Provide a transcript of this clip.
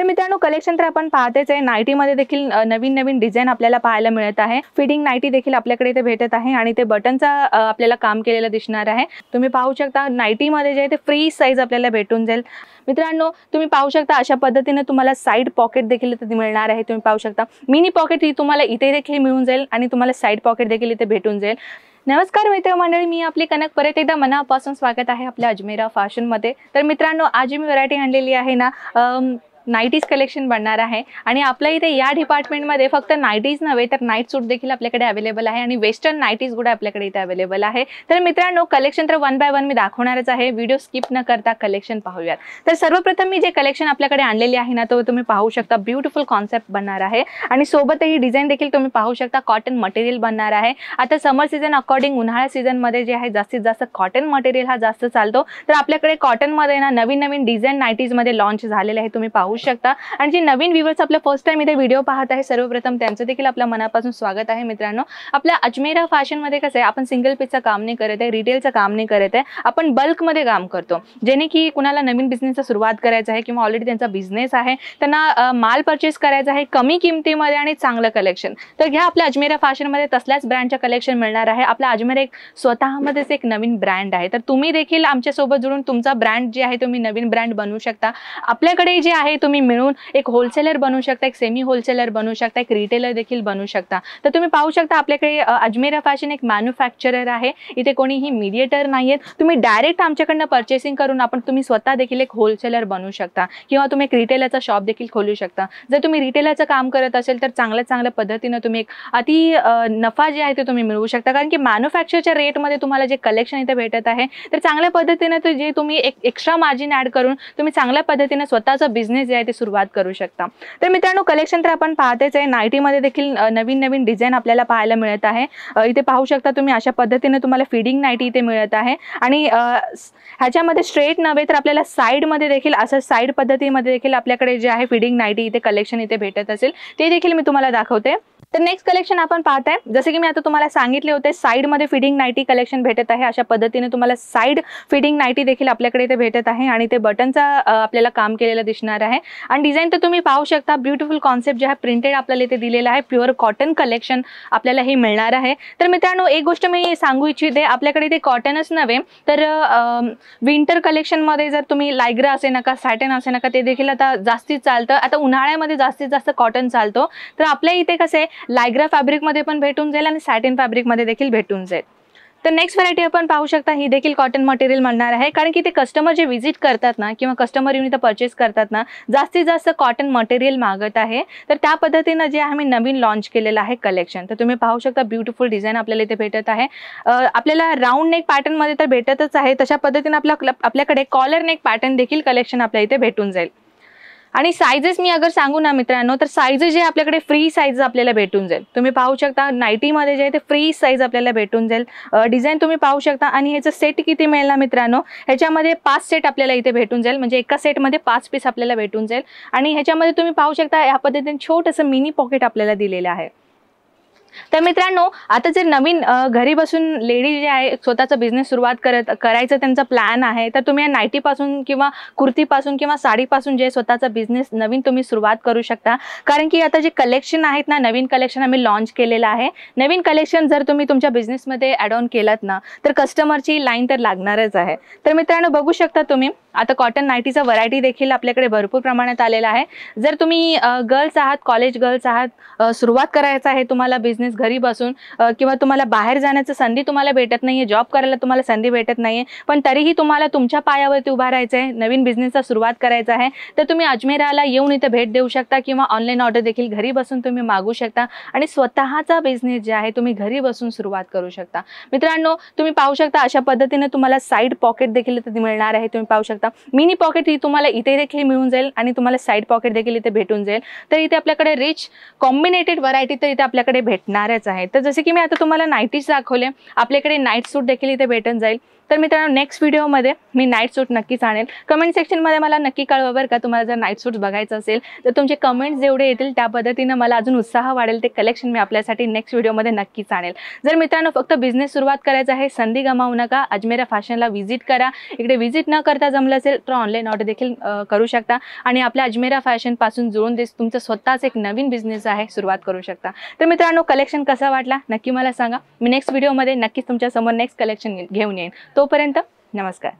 तर मित्रांनो कलेक्शन तर आपण पाहतेच आहे, नाईटीमध्ये देखील नवीन नवीन डिझाइन आपल्याला पाहायला मिळत आहे। फिटिंग नाईटी देखील आपल्याकडे इथे भेटत आहे आणि ते बटनचा आपल्याला काम केलेलं दिसणार आहे। तुम्ही पाहू शकता नाईटीमध्ये जे आहे ते फ्री साईज आपल्याला भेटून जाईल। मित्रांनो तुम्ही पाहू शकता अशा पद्धतीने तुम्हाला साइड पॉकेट देखील इथे मिळणार आहे। तुम्ही पाहू शकता मिनी पॉकेट ही तुम्हाला इथे देखील मिळून जाईल आणि तुम्हाला साइड पॉकेट देखील इथे भेटून जाईल। नमस्कार मित्रमंडळी, मी आपली कनक परत एकदा मनापासून स्वागत आहे आपल्या अजमेरा फॅशन मध्ये। तर मित्रांनो आज मी व्हरायटी आणलेली आहे ना नाईटीज कलेक्शन बनणार आहे आणि आपल्या इथे या डिपार्टमेंट मध्ये फक्त नाईटीज नव्हे तर नाईट सूट देखील आपल्याकडे अवेलेबल आहे आणि वेस्टर्न नाईटीज गुड आपल्याकडे इथे अवेलेबल आहे। तर मित्रांनो कलेक्शन तर वन बाय वन मी दाखवणारच आहे, व्हिडिओ स्किप न करता कलेक्शन पाहूयात। तर सर्वप्रथम मी जे कलेक्शन आपल्याकडे आणलेली आहे ना तो तुम्ही पाहू शकता, ब्यूटीफुल कॉन्सेप्ट बनणार आहे आणि सोबत ही डिझाइन देखील तुम्ही पाहू शकता, कॉटन मटेरियल बनणार आहे। आता समर सीजन अकॉर्डिंग उन्हाळा सीजन मध्ये जे आहे जास्तीत जास्त कॉटन मटेरियल हा जास्त चालतो। तर आपल्याकडे कॉटन मध्ये ना नवीन नवीन डिझाइन नाईटीज मध्ये लॉन्च झालेले आहे, तुम्ही पाहू शकता। आणि जे नवीन व्ह्यूअर्स आपल्या फर्स्ट टाइम इथे व्हिडिओ पाहत आहे सर्वप्रथम त्यांचं देखील आपल्या मनापासून स्वागत आहे। मित्रांनो आपल्या अजमेरा फॅशन मध्ये कसं आहे, आपण सिंगल पीसचं काम नाही करत आहे, रिटेलचं काम नाही करत आहे, आपण बल्क मध्ये काम करतो। जेणे की कुणाला नवीन बिझनेसची सुरुवात करायचं आहे किंवा ऑलरेडी त्यांचा बिझनेस आहे त्यांना माल परचेस करायचा आहे कमी किमतीमध्ये आणि चांगलं कलेक्शन, तर घ्या आपल्या अजमेरा फॅशन मध्ये तसल्याच ब्रँडच्या कलेक्शन मिळणार आहे। आपल्या अजमेरा एक स्वतःमध्येच एक नवीन ब्रँड आहे, तर तुम्ही देखील आमच्या सोबत जुळून तुमचा ब्रँड जे आहे तुम्ही नवीन ब्रँड बनवू शकता। आपल्याकडे जे आहे तुम्ही मिळून एक होलसेलर बनू शकता, एक सेमी होलसेलर बनू शकता, एक रिटेलर देखील बनू शकता। तर तुम्ही पाहू शकता आपल्याकडे अजमेरा फॅशन एक मॅन्युफॅक्चरर आहे, इथे कोणीही मीडिएटर नाहीये। तुम्ही डायरेक्ट आमच्याकडनं परचेसिंग करून तुम्ही स्वतः देखील एक होलसेलर बनू शकता किंवा तुम्ही एक रिटेलरचा शॉप देखील खोलू शकता। जर तुम्ही रिटेलरचं काम करत असेल तर चांगल्या पद्धतीने तुम्ही एक अति नफा जे आहे ते तुम्ही मिळवू शकता, कारण की मॅन्युफॅक्चरच्या रेटमध्ये तुम्हाला जे कलेक्शन इथे भेटत आहे तर चांगल्या पद्धतीने ते जे तुम्ही एक एक्स्ट्रा मार्जिन ऍड करून तुम्ही चांगल्या पद्धतीने स्वतःचा बिझनेस जे आहे ते सुरुवात करू शकता। तर मित्रांनो कलेक्शन तर आपण पाहतेच आहे, नाईटीमध्ये देखील नवीन नवीन डिझाइन आपल्याला पाहायला मिळत आहे। इथे पाहू शकता तुम्ही अशा पद्धतीने तुम्हाला फिडिंग नाईटी इथे मिळत आहे आणि ह्याच्यामध्ये स्ट्रेट नव्हे तर आपल्याला साइड मध्ये देखील असं साइड पद्धतीमध्ये देखील आपल्याकडे जे आहे फिडिंग नाईटी इथे कलेक्शन इथे भेटत असेल ते देखील मी तुम्हाला दाखवते। तर नेक्स्ट कलेक्शन आपण पाहताय, जसे की मी आता तुम्हाला सांगितले होते साइड मध्ये फिडिंग नाईटी कलेक्शन भेटत आहे। अशा पद्धतीने तुम्हाला साइड फिडिंग नाईटी देखील आपल्याकडे इथे भेटत आहे आणि ते बटनचा आपल्याला काम केलेलं दिसणार आहे आणि डिझाइन तर तुम्ही पाहू शकता, ब्यूटीफुल कॉन्सेप्ट जे आहे प्रिंटेड आपल्याला इथे दिलेला आहे, प्युअर कॉटन कलेक्शन आपल्याला हे मिळणार आहे। तर मित्रांनो एक गोष्ट मी सांगू इच्छिते, आपल्याकडे इथे कॉटनच नव्हे तर विंटर कलेक्शन मध्ये जर तुम्ही लायग्रा असे नका, सॅटिन असे नका, ते देखील आता जास्तीत चालतं। आता उन्हाळ्यामध्ये जास्तीत जास्त कॉटन चालतो, तर आपल्या इथे कसे लायग्रा फॅब्रिक मध्ये पण भेटून जाईल आणि सॅटिन फॅब्रिक मध्ये देखील भेटून जाईल। तर नेक्स्ट व्हरायटी आपण पाहू शकता, ही देखील कॉटन मटेरियल म्हणणार आहे, कारण की ते कस्टमर जे व्हिजिट करतात ना किंवा कस्टमर येऊन इथं परचेस करतात ना जास्तीत जास्त कॉटन मटेरियल मागत आहे। तर त्या पद्धतीने जे आम्ही नवीन लॉन्च केलेलं आहे कलेक्शन, तर तुम्ही पाहू शकता ब्यूटीफुल डिझाइन आपल्याला इथे भेटत आहे। आपल्याला राऊंड नेक पॅटर्न मध्ये तर भेटतच आहे, तशा पद्धतीने आपल्याकडे कॉलर नेक पॅटर्न देखील कलेक्शन आपल्या इथे भेटून जाईल। आणि साइजेस मी अगर सांगू ना मित्रांनो तर साइजेस जे आपल्याकडे फ्री साइज आपल्याला भेटून जाईल। तुम्ही पाहू शकता नाईटी मध्ये जे आहे ते फ्री साइज आपल्याला भेटून जाईल। डिझाइन तुम्ही पाहू शकता आणि ह्याचं सेट किती मिळेल ना मित्रांनो, ह्याच्यामध्ये 5 सेट आपल्याला इथे भेटून जाईल, म्हणजे एका सेटमध्ये 5 पीस आपल्याला भेटून जाईल आणि ह्याच्यामध्ये तुम्ही पाहू शकता या पद्धतीने छोटंसं मिनी पॉकेट आपल्याला दिलेलं आहे। तर मित्रांनो आता जर नवीन घरी बसून लेडीज जे आहे स्वतःचा बिझनेस सुरुवात करायचं त्यांचा प्लॅन आहे, तर तुम्ही या नाईटी पासून किंवा कुर्ती पासून किंवा साडी पासून जे स्वतःचा बिझनेस नवीन तुम्ही सुरुवात करू शकता, कारण की आता जे कलेक्शन आहेत ना नवीन कलेक्शन आम्ही लॉन्च केलेलं आहे। नवीन कलेक्शन जर तुम्ही तुमच्या बिझनेस मध्ये ऍड ऑन केलात ना तर कस्टमरची लाईन तर लागणारच आहे। तर मित्रांनो बघू शकता तुम्ही आता कॉटन नाईटीचा व्हरायटी देखील आपल्याकडे भरपूर प्रमाणात आलेला आहे। जर तुम्ही गर्ल्स आहात, कॉलेज गर्ल्स आहात, सुरुवात करायचा आहे तुम्हाला बिझनेस घरी बसून किंवा तुम्हाला बाहेर जाण्याची संधी तुम्हाला भेटत नाहीये, जॉब करायला तुम्हाला संधी भेटत नाहीये, पण तरीही तुम्हाला तुमच्या पायावरती उभा राहायचं आहे, नवीन बिझनेसचा सुरुवात करायचा आहे, तर तुम्ही अजमेराला येऊन इथे भेट देऊ शकता किंवा ऑनलाईन ऑर्डर देखील घरी बसून तुम्ही मागू शकता आणि स्वतःचा बिझनेस जे आहे तुम्ही घरी बसून सुरुवात करू शकता। मित्रांनो तुम्ही पाहू शकता अशा पद्धतीने तुम्हाला साइड पॉकेट देखील इथे मिळणार आहे। तुम्ही पाहू शकता मिनी पॉकेट ही तुम्हाला इथे देखील मिळून जाईल आणि तुम्हाला साइड पॉकेट देखील इथे भेटून जाईल। तर इथे आपल्याकडे रिच कॉम्बिनेटेड व्हरायटी तर इथे आपल्याकडे भेटणारच आहे। तर जसे की मी आता तुम्हाला नाईटीज दाखवले, आपल्याकडे नाईट सूट देखील इथे भेटून जाईल। तर मित्रांनो नेक्स्ट व्हिडिओमध्ये मी नाईट सूट नक्कीच आणेल. कमेंट सेक्शनमध्ये मला नक्की कळवा बरं का, तुम्हाला जर नाईट सूट्स बघायचं असेल तर तुमचे कमेंट्स जेवढे येतील त्या पद्धतीनं मला अजून उत्साह वाढेल. ते कलेक्शन मी आपल्यासाठी नेक्स्ट व्हिडिओमध्ये नक्कीच आणेल. जर मित्रांनो फक्त बिझनेस सुरुवात करायचा आहे, संधी गमावू नका. अजमेरा फॅशनला व्हिजिट करा. इकडे व्हिजिट न करता जमलं असेल तर ऑनलाईन ऑर्डर देखील करू शकता आणि आपल्या अजमेरा फॅशन पासून जुळून तुमचं स्वतःच एक नवीन बिझनेस आहे सुरुवात करू शकता. तर मित्रांनो कलेक्शन कसा वाटला नक्की मला सांगा. मी नेक्स्ट व्हिडिओमध्ये नक्कीच तुमच्या समोर नेक्स्ट कलेक्शन घेऊन येईन. तोपर्यंत नमस्कार.